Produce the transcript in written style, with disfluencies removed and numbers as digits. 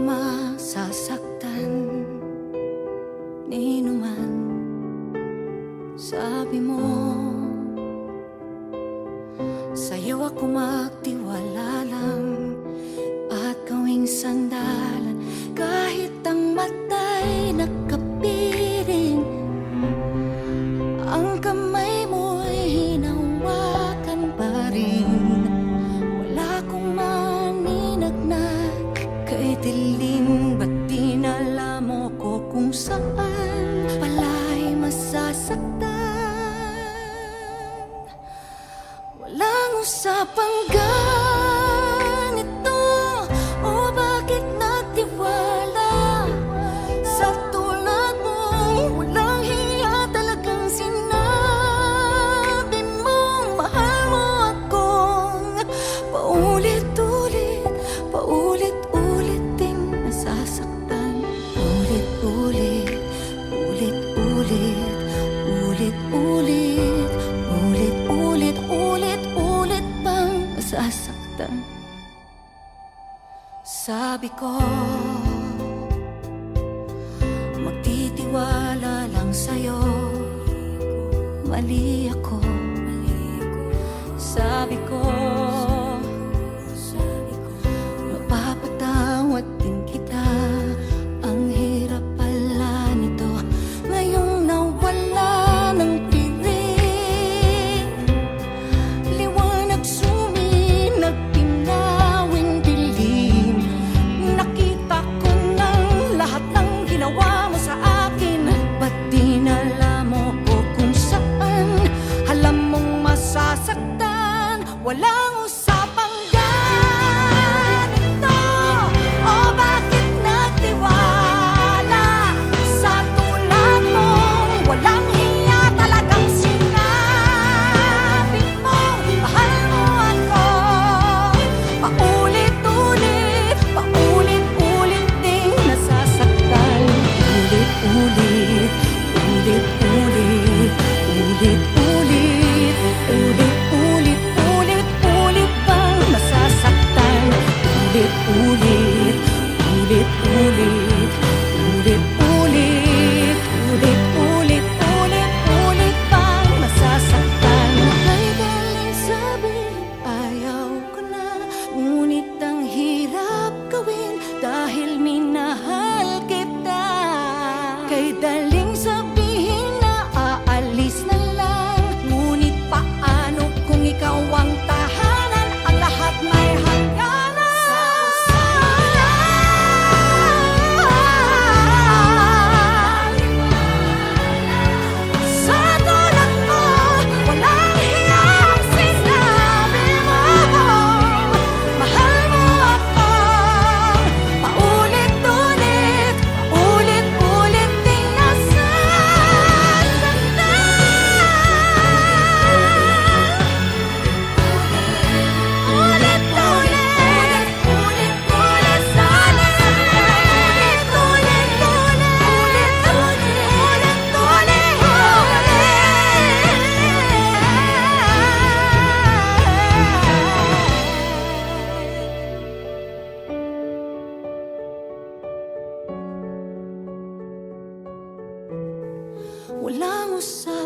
masasaktan ni numan. Sabi mo, sa'yo ako magtiwala lang at gawing sandalan kahit ang mata'y nakapiring. Ang kamay mo'y hinawakan pa rin. Wala kong maninagnan kay dilim. Ba't dinala mo ko kung saan pala'y masasaktan? Walang usapang ganito. O bakit nagtiwala sa tulad mo? Walang hiya talagang sinabi mong mahal mo akong paulit-ulit, paulit-ulit ding nasasaktan. Ulit-ulit, ulit-ulit, ulit-ulit, ulit-ulit, ulit-ulit bang nasasaktan? Sabi ko, magtitiwala lang sa'yo. Mali ako. Sabi ko, mapapatawad din kita. Ang hirap pala nito ngayong nawala ng piling. Liwanag suminag, pinawing dilim. Nakita ko ng lahat ng ginawa mo sa akin. Ba't dinala mo ko kung saan alam mong masasaktan? Walang usapang ganito. O bakit nagtiwala sa tulad mo? Walang hiya talagang sinabi mo mahal mo ako. Paulit-ulit, paulit-ulit ding nasasaktan. Ulit-ulit, ulit-ulit, ulit-ulit, ulit-ulit, ulit-ulit bang nasasaktan? Ulit-ulit, ulit-ulit, ulit-ulit, ulit-ulit, ulit-ulit bang nasasaktan? Ay galing sabihin ayaw ko na, ngunit ang hirap gawin dahil minahal kita. Kay daling sabihin na aalis na lang, ngunit paano kung ikaw ang tahanan? Ang lahat may hangganan. Sa tulad mo, walang hiya ang sinabi mo mahal mo ako. Paulit-ulit, ulit-ulit ding nasasaktan. Ulit-ulit, ulit-ulit sana. Walang usap